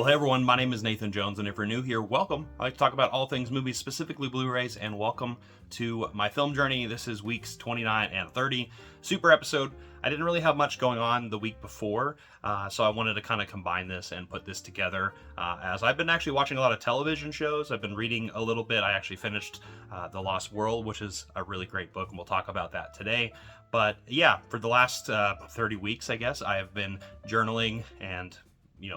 Well, hey everyone, my name is Nathan Jones, and if you're new here, welcome. I like to talk about all things movies, specifically Blu-rays, and welcome to my film journey. This is weeks 29 and 30. Super episode. I didn't really have much going on the week before, so I wanted to kind of combine this and put this together, as I've been actually watching a lot of television shows. I've been reading a little bit. I actually finished The Lost World, which is a really great book, and we'll talk about that today. But yeah, for the last 30 weeks, I guess, I have been journaling and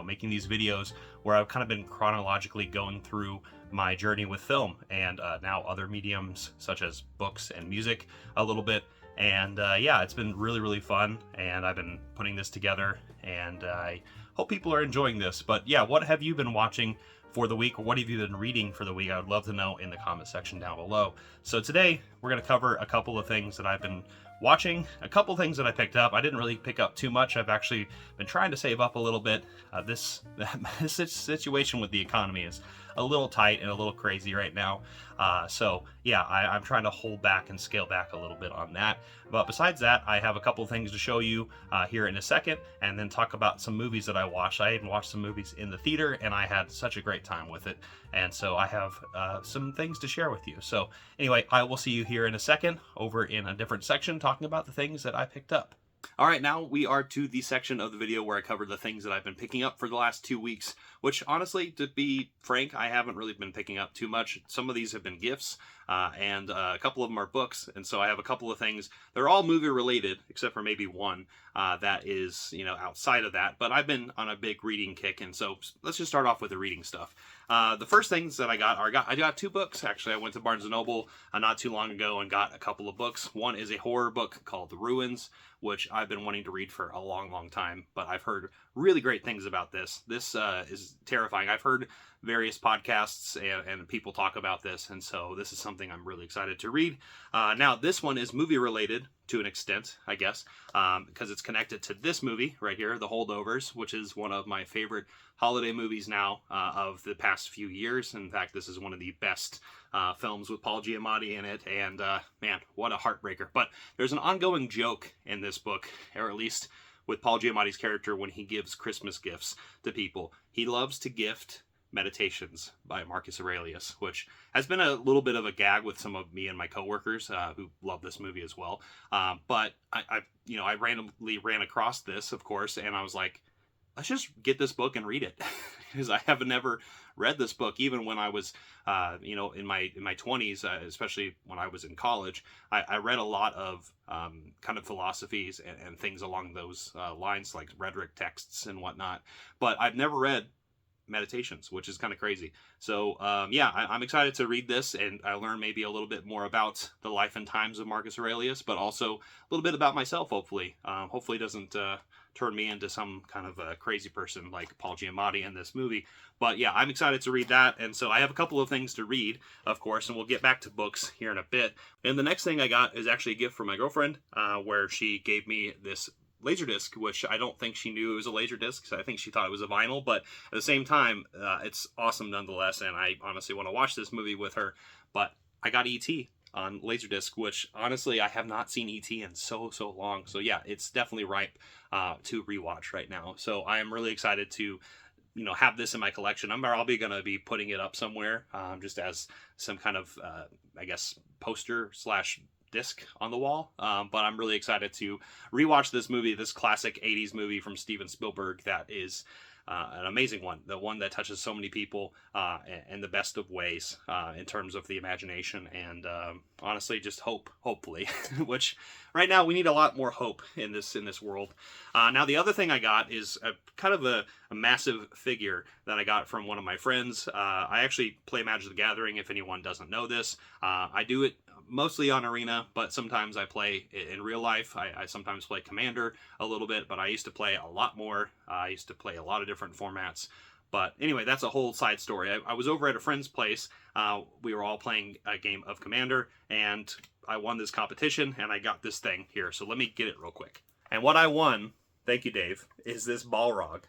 making these videos where I've kind of been chronologically going through my journey with film and now other mediums such as books and music a little bit. And yeah, it's been really, really fun. And I've been putting this together, and I hope people are enjoying this. But yeah, what have you been watching for the week, or what have you been reading for the week? I would love to know in the comment section down below. So today we're going to cover a couple of things that I've been watching, a couple things that I picked up. I didn't really pick up too much. I've actually been trying to save up a little bit. This situation with the economy is a little tight and a little crazy right now. So yeah, I'm trying to hold back and scale back a little bit on that. But besides that, I have a couple things to show you here in a second, and then talk about some movies that I watched. I even watched some movies in the theater, and I had such a great time with it. And so I have some things to share with you. So anyway, I will see you here in a second over in a different section talking about the things that I picked up. All right, now we are to the section of the video where I cover the things that I've been picking up for the last 2 weeks, which honestly, to be frank, I haven't really been picking up too much. Some of these have been gifts, and a couple of them are books, and so I have a couple of things. They're all movie related, except for maybe one that is, outside of that, but I've been on a big reading kick, and so let's just start off with the reading stuff. The first things that I got 2 books, actually. I went to Barnes & Noble not too long ago and got a couple of books. One is a horror book called The Ruins, which I've been wanting to read for a long, long time, but I've heard really great things about this. This is terrifying. I've heard various podcasts and people talk about this, and so this is something I'm really excited to read. Now, this one is movie related to an extent, I guess, because it's connected to this movie right here, The Holdovers, which is one of my favorite holiday movies now of the past few years. In fact, this is one of the best films with Paul Giamatti in it, and man, what a heartbreaker. But there's an ongoing joke in this book, or at least with Paul Giamatti's character when he gives Christmas gifts to people. He loves to gift Meditations by Marcus Aurelius, which has been a little bit of a gag with some of me and my coworkers who love this movie as well. But I randomly ran across this, of course, and I was like, let's just get this book and read it, because I have never read this book, even when I was, in my 20s, especially when I was in college. I read a lot of kind of philosophies and things along those lines, like rhetoric texts and whatnot. But I've never read Meditations, which is kind of crazy. So yeah, I'm excited to read this, and I learn maybe a little bit more about the life and times of Marcus Aurelius, but also a little bit about myself, hopefully. Hopefully it doesn't turn me into some kind of a crazy person like Paul Giamatti in this movie. But yeah, I'm excited to read that, and so I have a couple of things to read, of course, and we'll get back to books here in a bit. And the next thing I got is actually a gift from my girlfriend, where she gave me this Laserdisc, which I don't think she knew it was a Laserdisc, so I think she thought it was a vinyl, but at the same time, it's awesome nonetheless, and I honestly want to watch this movie with her. But I got E.T. on Laserdisc, which honestly I have not seen E.T. in so long, so yeah, it's definitely ripe to rewatch right now. So I am really excited to have this in my collection. I'm probably going to be putting it up somewhere, just as some kind of I guess poster slash disc on the wall, but I'm really excited to rewatch this movie, this classic 80s movie from Steven Spielberg that is an amazing one, the one that touches so many people in the best of ways in terms of the imagination and honestly just hopefully, which right now we need a lot more hope in this world. Now the other thing I got is kind of a massive figure that I got from one of my friends. I actually play Magic the Gathering, if anyone doesn't know this. I do it mostly on Arena, but sometimes I play in real life. I sometimes play Commander a little bit, but I used to play a lot more. I used to play a lot of different formats. But anyway, that's a whole side story. I was over at a friend's place. We were all playing a game of Commander, and I won this competition, and I got this thing here. So let me get it real quick. And what I won, thank you, Dave, is this Balrog.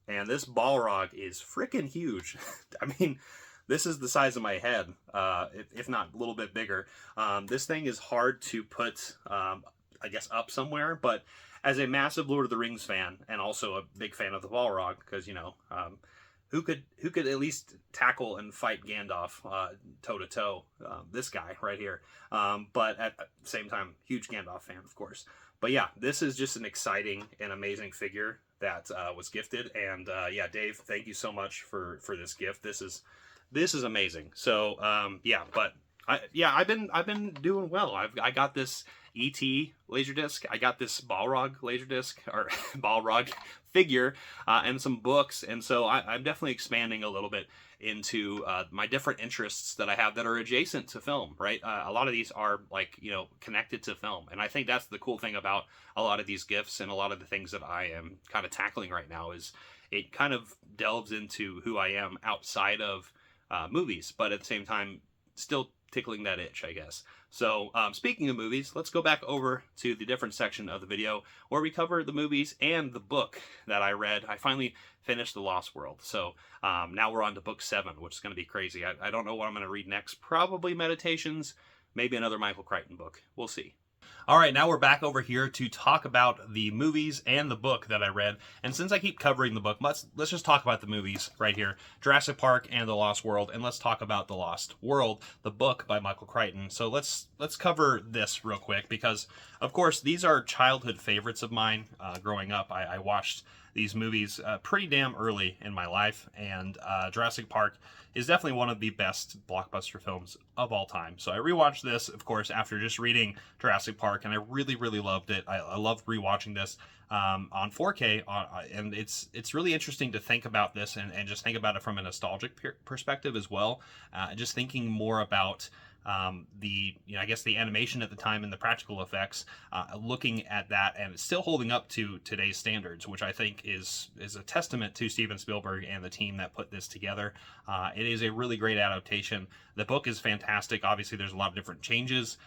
And this Balrog is freaking huge. I mean, this is the size of my head, if not a little bit bigger. This thing is hard to put, I guess, up somewhere, but as a massive Lord of the Rings fan, and also a big fan of the Balrog, because, who could at least tackle and fight Gandalf toe to toe? This guy right here. But at the same time, huge Gandalf fan, of course. But yeah, this is just an exciting and amazing figure that was gifted. And yeah, Dave, thank you so much for this gift. This is amazing. So yeah, but I've been doing well. I got this ET Laserdisc. I got this Balrog Laserdisc, or Balrog figure, and some books. And so I'm definitely expanding a little bit into my different interests that I have that are adjacent to film, right? A lot of these are like, connected to film. And I think that's the cool thing about a lot of these gifts and a lot of the things that I am kind of tackling right now is it kind of delves into who I am outside of movies, but at the same time, still tickling that itch, I guess. So speaking of movies, let's go back over to the different section of the video where we cover the movies and the book that I read. I finally finished The Lost World. So now we're on to book 7, which is going to be crazy. I don't know what I'm going to read next. Probably Meditations, maybe another Michael Crichton book. We'll see. All right, now we're back over here to talk about the movies and the book that I read. And since I keep covering the book, let's just talk about the movies right here. Jurassic Park and The Lost World, and let's talk about The Lost World, the book by Michael Crichton. So let's cover this real quick because, of course, these are childhood favorites of mine. Growing up, I watched these movies pretty damn early in my life, and Jurassic Park is definitely one of the best blockbuster films of all time. So I rewatched this, of course, after just reading Jurassic Park, and I really, really loved it. I loved rewatching this on 4K, and it's really interesting to think about this and just think about it from a nostalgic perspective as well. Just thinking more about I guess the animation at the time and the practical effects, looking at that, and it's still holding up to today's standards, which I think is a testament to Steven Spielberg and the team that put this together. It is a really great adaptation. The book is fantastic. Obviously, there's a lot of different changes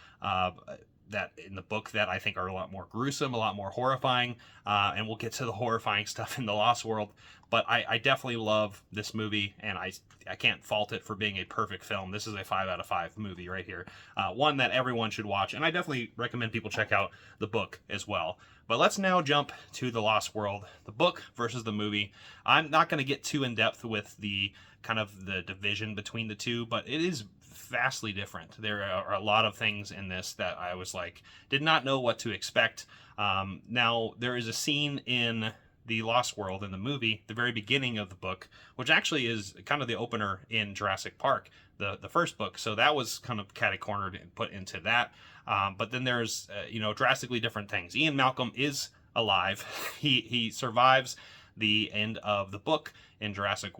that in the book that I think are a lot more gruesome, a lot more horrifying, and we'll get to the horrifying stuff in The Lost World. But I definitely love this movie, and I can't fault it for being a perfect film. This is a 5 out of 5 movie right here. One that everyone should watch, and I definitely recommend people check out the book as well. But let's now jump to The Lost World, the book versus the movie. I'm not going to get too in-depth with the kind of the division between the two, but it is vastly different. There are a lot of things in this that I was like, did not know what to expect. Now, there is a scene in The Lost World in the movie, the very beginning of the book, which actually is kind of the opener in Jurassic Park, the first book. So that was kind of catty-cornered and put into that. But then there's, drastically different things. Ian Malcolm is alive. He survives the end of the book in Jurassic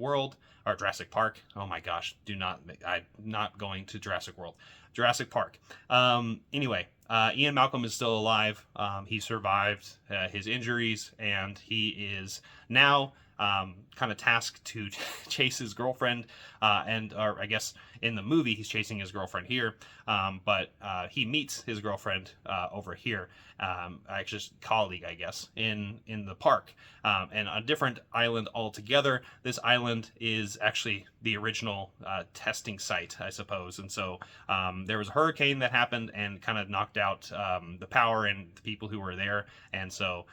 Park. Oh my gosh, I'm not going to Jurassic World. Jurassic Park. Anyway, Ian Malcolm is still alive. He survived his injuries, and he is now kind of tasked to chase his girlfriend, or I guess in the movie he's chasing his girlfriend here, but he meets his girlfriend over here, just colleague, I guess, in the park, and a different island altogether. This island is actually the original testing site, I suppose, and so there was a hurricane that happened and kind of knocked out the power and the people who were there, and so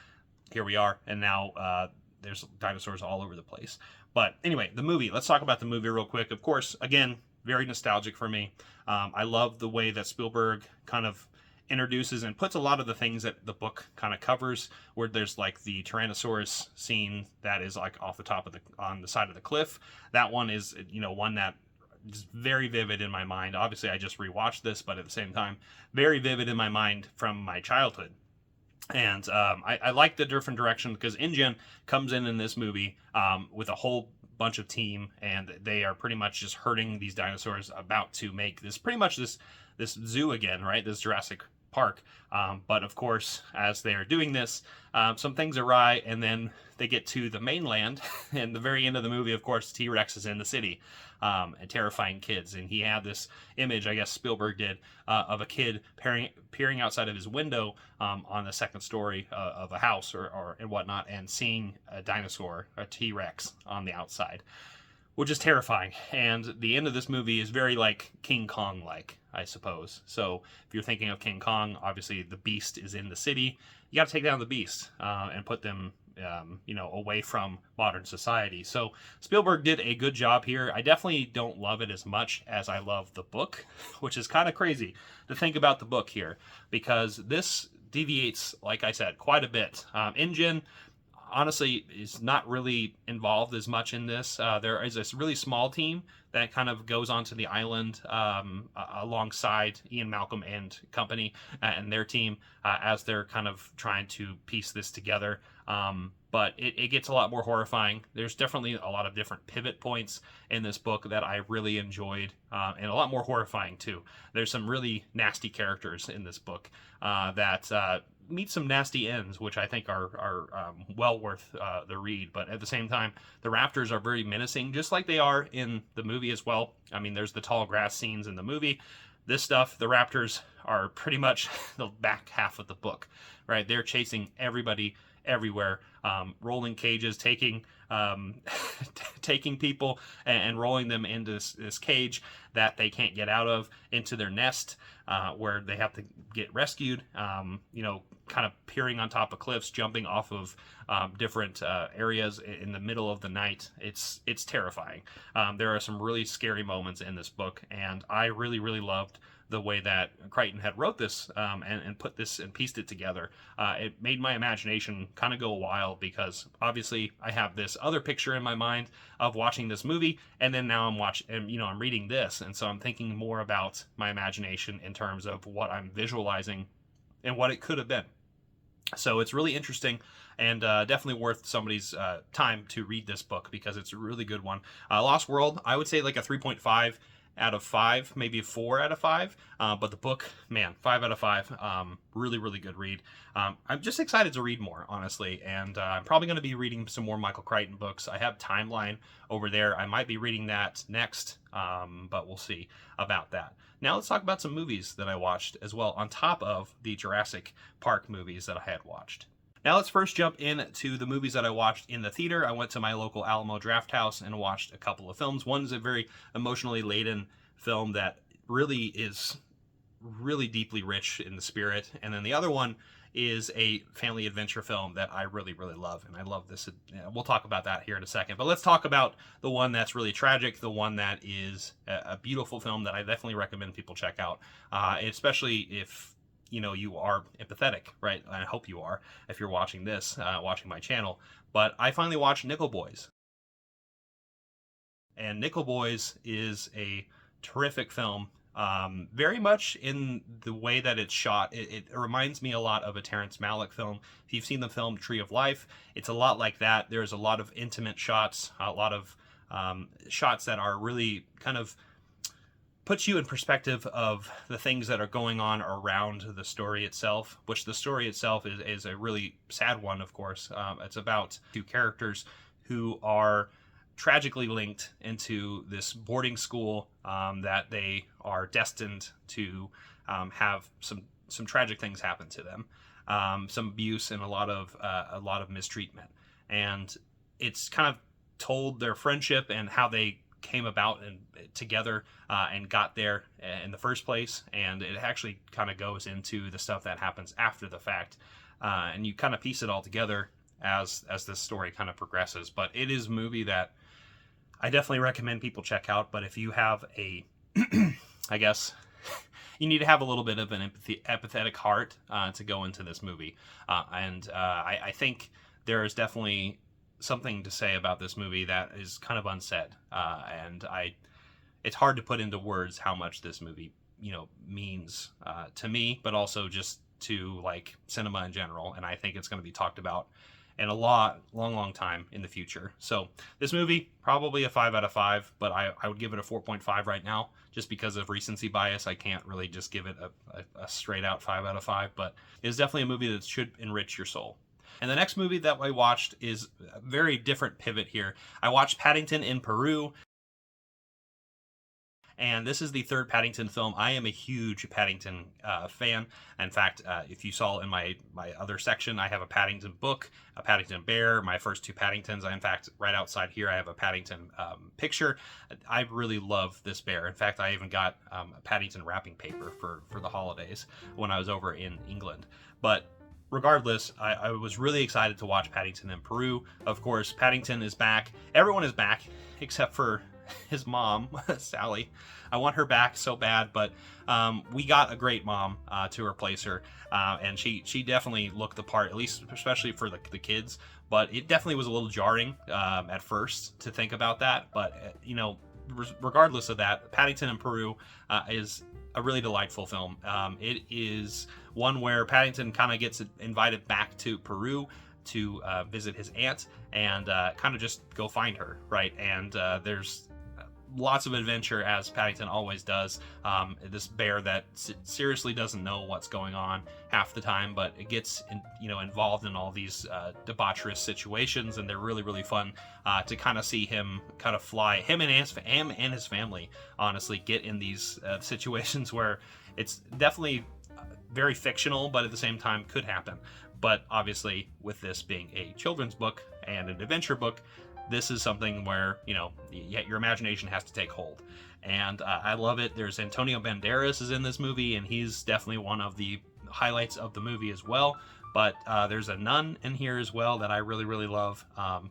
here we are, and now there's dinosaurs all over the place. But anyway, the movie. Let's talk about the movie real quick. Of course, again, very nostalgic for me. I love the way that Spielberg kind of introduces and puts a lot of the things that the book kind of covers, where there's like the Tyrannosaurus scene that is like off the top of on the side of the cliff. That one is, one that is very vivid in my mind. Obviously, I just rewatched this, but at the same time, very vivid in my mind from my childhood. And I like the different direction because InGen comes in this movie with a whole bunch of team, and they are pretty much just herding these dinosaurs, about to make this zoo again, right? This Jurassic Park. But of course, as they are doing this, some things awry, and then they get to the mainland. And the very end of the movie, of course, T-Rex is in the city, and terrifying kids. And he had this image, I guess Spielberg did, of a kid peering outside of his window on the second story of a house or and whatnot, and seeing a dinosaur, a T-Rex, on the outside. which is terrifying. And the end of this movie is very like King Kong like, I suppose. So if you're thinking of King Kong, obviously the beast is in the city. You got to take down the beast and put them away from modern society. So Spielberg did a good job here. I definitely don't love it as much as I love the book, which is kind of crazy to think about the book here, because this deviates, like I said, quite a bit. InGen honestly is not really involved as much in this. There is this really small team that kind of goes onto the island alongside Ian Malcolm and company and their team as they're kind of trying to piece this together. But it gets a lot more horrifying. There's definitely a lot of different pivot points in this book that I really enjoyed, and a lot more horrifying too. There's some really nasty characters in this book that meet some nasty ends, which I think are well worth the read. But at the same time, the raptors are very menacing, just like they are in the movie as well. I mean, there's the tall grass scenes in the movie. This stuff, the raptors are pretty much the back half of the book, right? They're chasing everybody everywhere, rolling cages, taking taking people and rolling them into this cage that they can't get out of, into their nest where they have to get rescued, kind of peering on top of cliffs, jumping off of different areas in the middle of the night. It's terrifying. There are some really scary moments in this book, and I really, really loved the way that Crichton had wrote this and put this and pieced it together. It made my imagination kind of go wild, because obviously I have this other picture in my mind of watching this movie, and then now I'm reading this, and so I'm thinking more about my imagination in terms of what I'm visualizing and what it could have been. So it's really interesting, and definitely worth somebody's time to read this book, because it's a really good one. Lost World, I would say like a 3.5 out of 5, maybe a 4 out of 5. But the book, man, 5 out of 5. Really, really good read. I'm just excited to read more, honestly, and I'm probably going to be reading some more Michael Crichton books. I have Timeline over there. I might be reading that next, but we'll see about that. Now let's talk about some movies that I watched as well, on top of the Jurassic Park movies that I had watched. Now let's first jump into the movies that I watched in the theater. I went to my local Alamo Drafthouse and watched a couple of films. One is a very emotionally laden film that really is really deeply rich in the spirit. And then the other one is a family adventure film that I really, really love. And I love this. We'll talk about that here in a second. But let's talk about the one that's really tragic, the one that is a beautiful film that I definitely recommend people check out, especially if you are empathetic, right? I hope you are, if you're watching this, watching my channel. But I finally watched Nickel Boys. And Nickel Boys is a terrific film, very much in the way that it's shot. It reminds me a lot of a Terrence Malick film. If you've seen the film Tree of Life, it's a lot like that. There's a lot of intimate shots, a lot of shots that are really kind of puts you in perspective of the things that are going on around the story itself, which the story itself is a really sad one, of course. It's about two characters who are tragically linked into this boarding school that they are destined to have some tragic things happen to them, some abuse and a lot of mistreatment. And it's kind of told their friendship and how they came about and together and got there in the first place, and it actually kind of goes into the stuff that happens after the fact, and you kind of piece it all together as this story kind of progresses. But it is a movie that I definitely recommend people check out. But if you have I guess you need to have a little bit of an empathetic heart to go into this movie, and I think there is definitely something to say about this movie that is kind of unsaid, and it's hard to put into words how much this movie means to me, but also just to like cinema in general. And I think it's going to be talked about in a long time in the future. So this movie, probably a 5 out of 5, but I would give it a 4.5 right now, just because of recency bias. I can't really just give it a straight out 5 out of 5, but it's definitely a movie that should enrich your soul. And the next movie that I watched is a very different pivot here. I watched Paddington in Peru. and this is the third Paddington film. I am a huge Paddington fan. In fact, if you saw in my other section, I have a Paddington book, a Paddington bear, my first two Paddingtons. In fact, right outside here, I have a Paddington picture. I really love this bear. In fact, I even got a Paddington wrapping paper for the holidays when I was over in England. But regardless, I was really excited to watch Paddington in Peru. Of course, Paddington is back. Everyone is back except for his mom, Sally. I want her back so bad, but we got a great mom to replace her, and she definitely looked the part, at least especially for the kids. But it definitely was a little jarring at first to think about that. But regardless of that, Paddington in Peru is a really delightful film. It is one where Paddington kind of gets invited back to Peru to visit his aunt and kind of just go find her, right? And there's lots of adventure, as Paddington always does. This bear that seriously doesn't know what's going on half the time, but it gets involved in all these debaucherous situations, and they're really, really fun to kind of see him kind of fly, him and his family, honestly, get in these situations where it's definitely very fictional, but at the same time could happen. But obviously, with this being a children's book and an adventure book, this is something where, your imagination has to take hold. And I love it. There's Antonio Banderas is in this movie, and he's definitely one of the highlights of the movie as well. But there's a nun in here as well that I really, really love,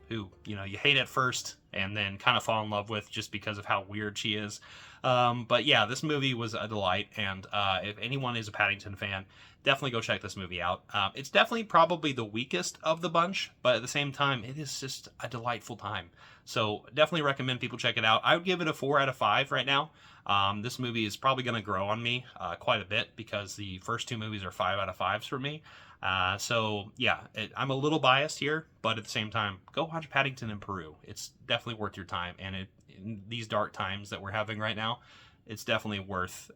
who, you hate at first and then kind of fall in love with just because of how weird she is. But yeah, this movie was a delight, and if anyone is a Paddington fan, definitely go check this movie out. It's definitely probably the weakest of the bunch, but at the same time, it is just a delightful time. So definitely recommend people check it out. I would give it a 4 out of 5 right now. This movie is probably going to grow on me quite a bit because the first two movies are 5 out of 5s for me. So yeah, I'm a little biased here, but at the same time, go watch Paddington in Peru. It's definitely worth your time, and in these dark times that we're having right now, it's definitely worth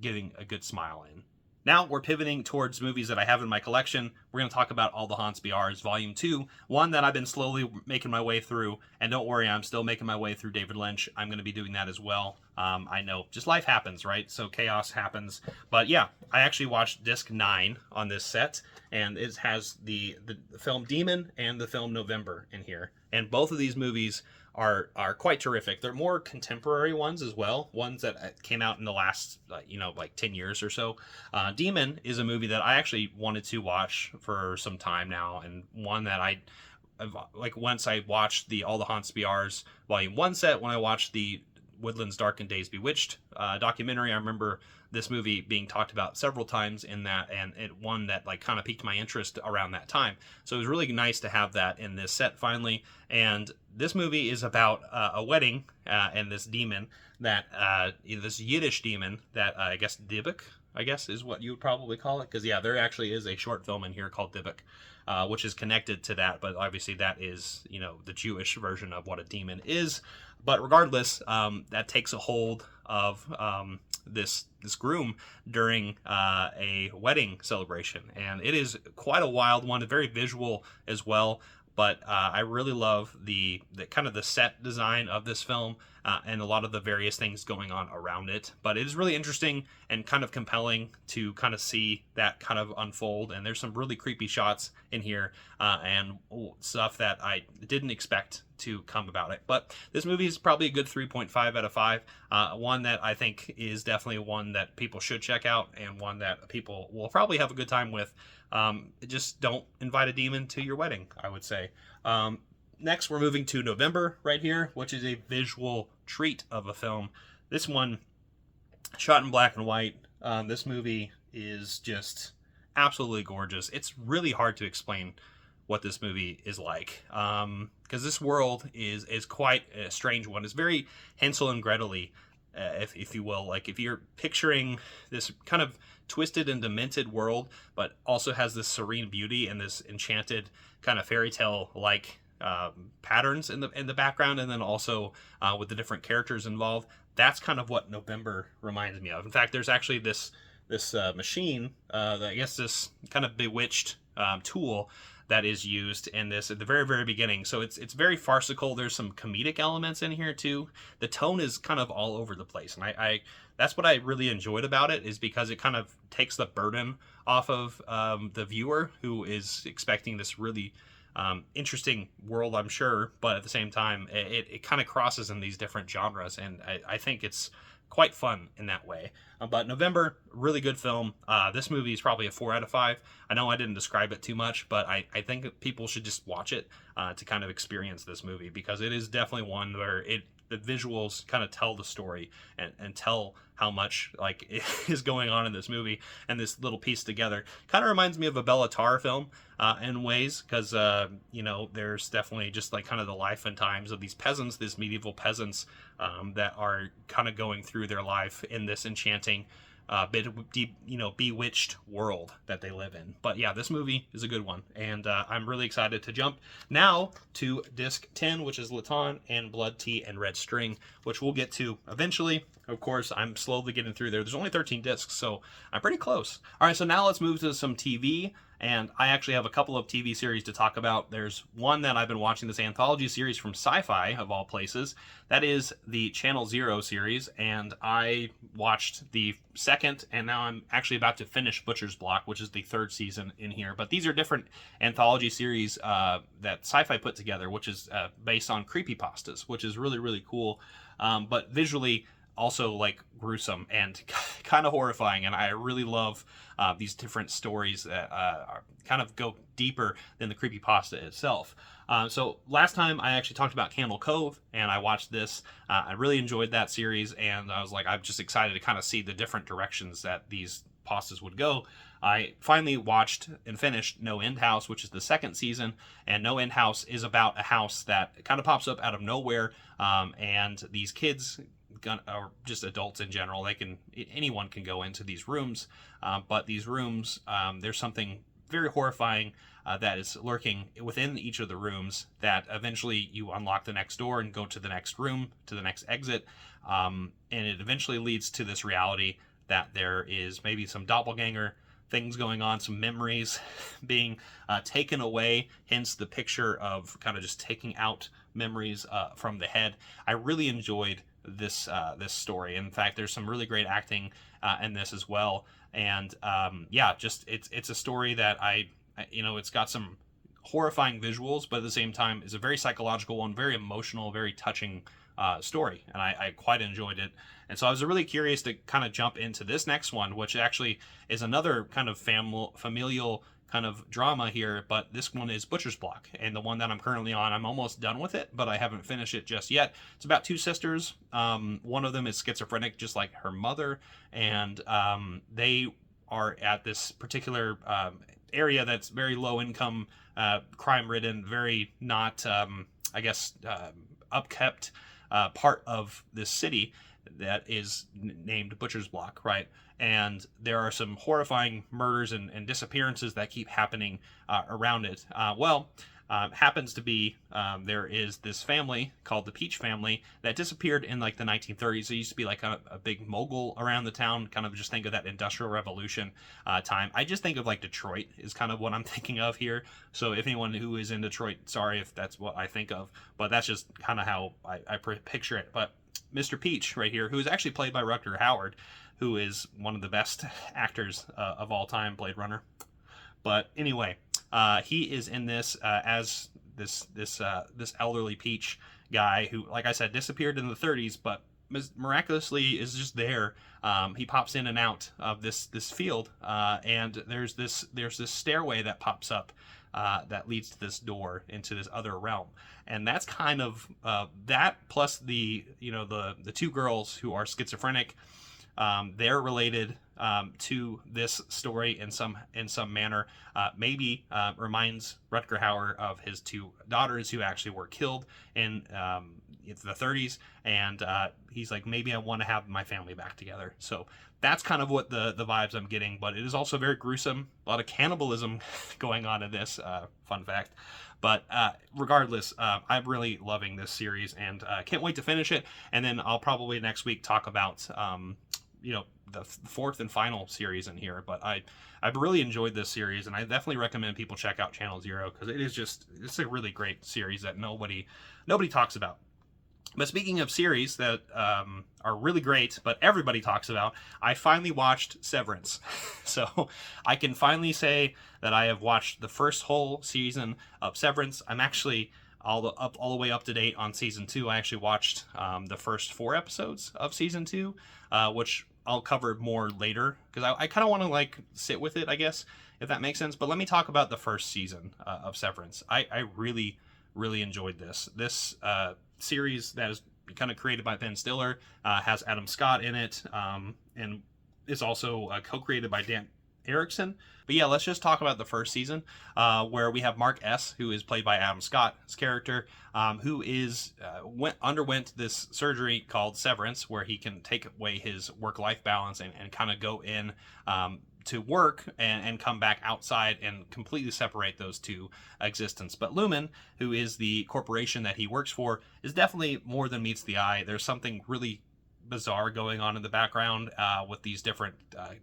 getting a good smile in. Now we're pivoting towards movies that I have in my collection. We're going to talk about All the Haunts Be Ours Volume 2, one that I've been slowly making my way through. And don't worry, I'm still making my way through David Lynch. I'm going to be doing that as well. I know, just life happens, right? So chaos happens. But yeah, I actually watched disc 9 on this set, and it has the film Demon and the film November in here. And both of these movies are quite terrific. They're more contemporary ones as well, ones that came out in the last, 10 years or so. Demon is a movie that I actually wanted to watch for some time now, and one that once I watched the All the Haunts Be Ours Volume 1 set, when I watched the Woodlands Dark and Days Bewitched documentary, I remember this movie being talked about several times in that, and it one that kind of piqued my interest around that time. So it was really nice to have that in this set finally. And this movie is about a wedding and this demon that this Yiddish demon that I guess Dybbuk, is what you would probably call it, because yeah, there actually is a short film in here called Dybbuk, which is connected to that, but obviously that is the Jewish version of what a demon is. But regardless, that takes a hold of this groom during a wedding celebration, and it is quite a wild one, very visual as well. But I really love the kind of the set design of this film and a lot of the various things going on around it. But it is really interesting and kind of compelling to kind of see that kind of unfold. And there's some really creepy shots in here and stuff that I didn't expect to come about it. But this movie is probably a good 3.5 out of 5. One that I think is definitely one that people should check out, and one that people will probably have a good time with. Just don't invite a demon to your wedding, I would say. Next, we're moving to November right here, which is a visual treat of a film. This one, shot in black and white. This movie is just absolutely gorgeous. It's really hard to explain what this movie is like, because this world is quite a strange one. It's very Hansel and Gretel-y, if you will. Like, if you're picturing this kind of twisted and demented world, but also has this serene beauty and this enchanted kind of fairy tale like patterns in the background, and then also with the different characters involved. That's kind of what November reminds me of. In fact, there's actually this machine, I guess this kind of bewitched tool that is used in this at the very, very beginning. So it's very farcical. There's some comedic elements in here too. The tone is kind of all over the place, and I that's what I really enjoyed about it, is because it kind of takes the burden off of the viewer, who is expecting this really interesting world, I'm sure, but at the same time, it kind of crosses in these different genres, and I think it's quite fun in that way. But November, really good film. This movie is probably a 4 out of 5. I know I didn't describe it too much, but I think that people should just watch it to kind of experience this movie, because it is definitely one where the visuals kind of tell the story and tell how much like is going on in this movie, and this little piece together kind of reminds me of a Bela Tarr film in ways, because there's definitely just like kind of the life and times of these peasants, these medieval peasants that are kind of going through their life in this enchanting bewitched world that they live in. But yeah, this movie is a good one, and I'm really excited to jump now to disc 10, which is Latan and Blood Tea and Red String, which we'll get to eventually. Of course, I'm slowly getting through there. There's only 13 discs, so I'm pretty close. All right, so now let's move to some TV. And I actually have a couple of TV series to talk about. There's one that I've been watching, this anthology series from Sci-Fi, of all places. That is the Channel Zero series, and I watched the second, and now I'm actually about to finish Butcher's Block, which is the third season in here. But these are different anthology series that Sci-Fi put together, which is based on creepypastas, which is really, really cool. But visually, also like gruesome and kind of horrifying, and I really love these different stories that kind of go deeper than the creepypasta itself. So last time I actually talked about Candle Cove, and I watched this. I really enjoyed that series, and I was like, I'm just excited to kind of see the different directions that these pastas would go. I finally watched and finished No End House, which is the second season, and No End House is about a house that kind of pops up out of nowhere, and these kids, or just adults in general, anyone can go into these rooms, but these rooms, there's something very horrifying that is lurking within each of the rooms, that eventually you unlock the next door and go to the next room, to the next exit, and it eventually leads to this reality that there is maybe some doppelganger things going on, some memories being taken away, hence the picture of kind of just taking out memories from the head. I really enjoyed this story. In fact, there's some really great acting in this as well, and just it's a story that it's got some horrifying visuals, but at the same time is a very psychological one, very emotional, very touching story, and I quite enjoyed it. And so I was really curious to kind of jump into this next one, which actually is another kind of familial kind of drama here, but this one is Butcher's Block, and the one that I'm currently on, I'm almost done with it, but I haven't finished it just yet. It's about two sisters. One of them is schizophrenic, just like her mother, and they are at this particular area that's very low income, crime ridden, very not, upkept part of this city that is named Butcher's Block, right? And there are some horrifying murders and disappearances that keep happening around it. Happens to be there is this family called the Peach family that disappeared in like the 1930s. It used to be like a big mogul around the town. Kind of just think of that Industrial Revolution time. I just think of like Detroit is kind of what I'm thinking of here. So if anyone who is in Detroit, sorry if that's what I think of, but that's just kind of how I picture it. But Mr. Peach right here, who is actually played by Rutger Hauer, who is one of the best actors of all time, Blade Runner. But anyway, he is in this as this elderly Peach guy who, like I said, disappeared in the 30s, but miraculously is just there. He pops in and out of this field, and there's this stairway that pops up that leads to this door into this other realm, and that's kind of that plus the two girls who are schizophrenic. They're related to this story in some manner. Maybe reminds Rutger Hauer of his two daughters who actually were killed in the 30s, and he's like, maybe I want to have my family back together. So that's kind of what the vibes I'm getting, but it is also very gruesome. A lot of cannibalism going on in this, fun fact. But regardless, I'm really loving this series, and can't wait to finish it. And then I'll probably next week talk about the fourth and final series in here, but I've really enjoyed this series, and I definitely recommend people check out Channel Zero because it's a really great series that nobody talks about. But speaking of series that are really great, but everybody talks about, I finally watched Severance. So I can finally say that I have watched the first whole season of Severance. I'm actually all the way up to date on season 2. I actually watched the first 4 episodes of season 2, which I'll cover more later because I kind of want to like sit with it, I guess, if that makes sense. But let me talk about the first season of Severance. I really enjoyed this series that is kind of created by Ben Stiller, has Adam Scott in it, and is also co-created by Dan Erickson. But yeah, let's just talk about the first season, where we have Mark S., who is played by Adam Scott's character, who underwent this surgery called severance, where he can take away his work-life balance and kind of go in to work and come back outside and completely separate those two existences. But Lumen, who is the corporation that he works for, is definitely more than meets the eye. There's something really bizarre going on in the background with these different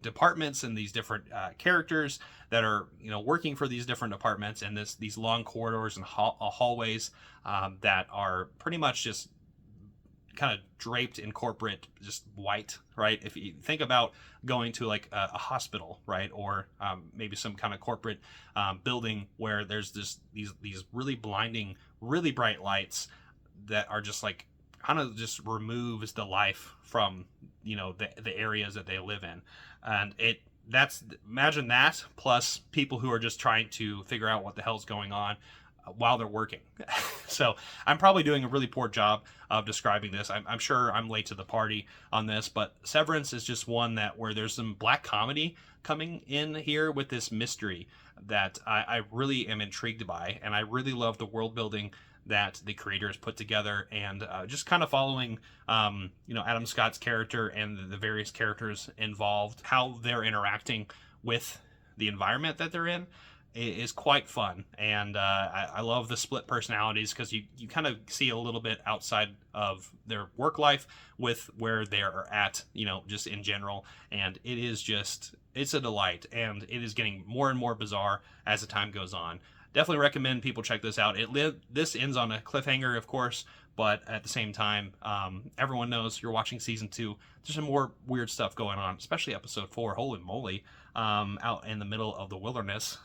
departments and these different characters that are working for these different departments, and these long corridors and hallways that are pretty much just kind of draped in corporate just white, right? If you think about going to like a hospital, right, or maybe some kind of corporate building where there's these really blinding, really bright lights that are just like kind of just removes the life from the areas that they live in. And imagine that plus people who are just trying to figure out what the hell's going on while they're working. So I'm probably doing a really poor job of describing this. I'm sure I'm late to the party on this, but Severance is just one where there's some black comedy coming in here with this mystery that I really am intrigued by, and I really love the world building that the creators put together, and just kind of following Adam Scott's character and the various characters involved, how they're interacting with the environment that they're in is quite fun. And I love the split personalities because you kind of see a little bit outside of their work life with where they're at, just in general. And it's a delight, and it is getting more and more bizarre as the time goes on. Definitely recommend people check this out. This ends on a cliffhanger, of course, but at the same time, everyone knows you're watching season 2. There's some more weird stuff going on, especially episode 4. Holy moly, out in the middle of the wilderness,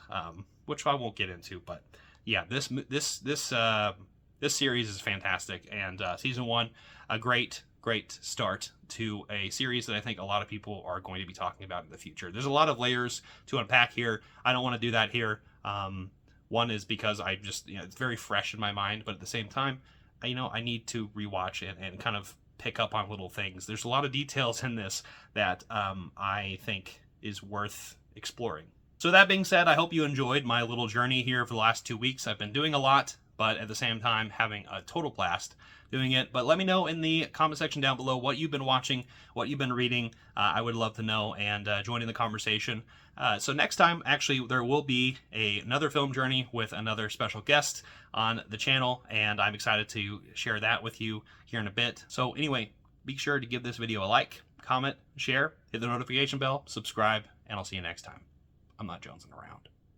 which I won't get into. But yeah, this series is fantastic, and season 1, a great start to a series that I think a lot of people are going to be talking about in the future. There's a lot of layers to unpack here. I don't want to do that here. One is because I just, it's very fresh in my mind, but at the same time, I need to rewatch it and kind of pick up on little things. There's a lot of details in this that I think is worth exploring. So that being said, I hope you enjoyed my little journey here for the last 2 weeks. I've been doing a lot, but at the same time having a total blast doing it. But let me know in the comment section down below what you've been watching, what you've been reading. I would love to know, and join in the conversation. So next time, actually, there will be another film journey with another special guest on the channel, and I'm excited to share that with you here in a bit. So anyway, be sure to give this video a like, comment, share, hit the notification bell, subscribe, and I'll see you next time. I'm not jonesing around.